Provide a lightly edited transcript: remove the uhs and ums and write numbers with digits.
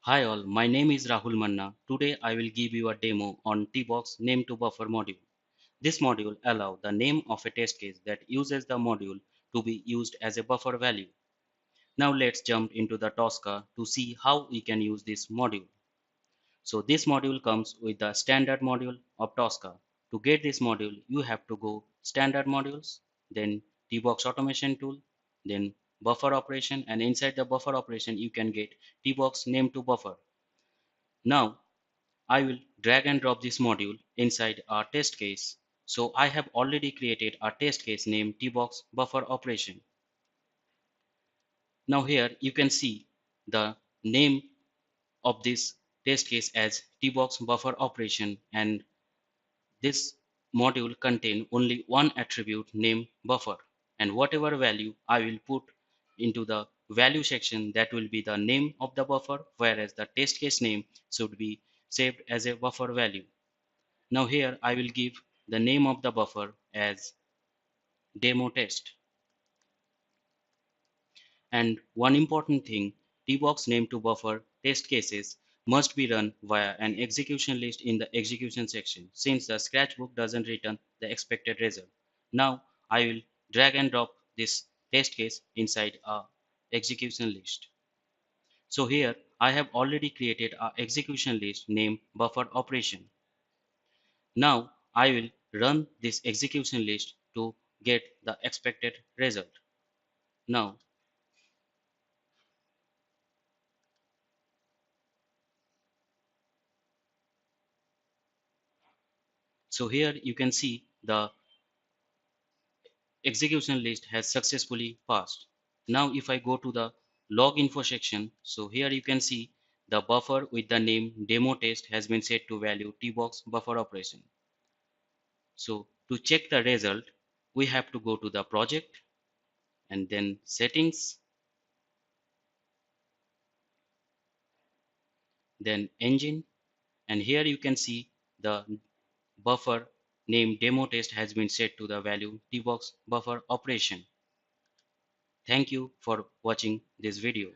Hi all, my name is Rahul Manna. Today I will give you a demo on Tbox Name to Buffer module. This module allows the name of a test case that uses the module to be used as a buffer value. Now let's jump into the Tosca to see how we can use this module. So this module comes with the standard module of Tosca. To get this module, you have to go standard modules, then Tbox Automation Tool, then buffer operation, and inside the buffer operation you can get Tbox Name to Buffer. Now I will drag and drop this module inside our test case. So I have already created a test case named Tbox Buffer Operation. Now here you can see the name of this test case as Tbox Buffer Operation, and this module contain only one attribute named buffer, and whatever value I will put into the value section, that will be the name of the buffer, whereas the test case name should be saved as a buffer value. Now here I will give the name of the buffer as demo test. And one important thing, Tbox name to buffer test cases must be run via an execution list in the execution section, since the Scratchbook doesn't return the expected result. Now I will drag and drop this test case inside a execution list. So here I have already created a execution list named buffer operation. Now I will run this execution list to get the expected result. Now, so here you can see the execution list has successfully passed. Now if I go to the log info section, so here you can see the buffer with the name demo test has been set to value tbox buffer operation. So to check the result, we have to go to the project and then settings, then engine, and here you can see the buffer name demo test has been set to the value tbox buffer operation. Thank you for watching this video.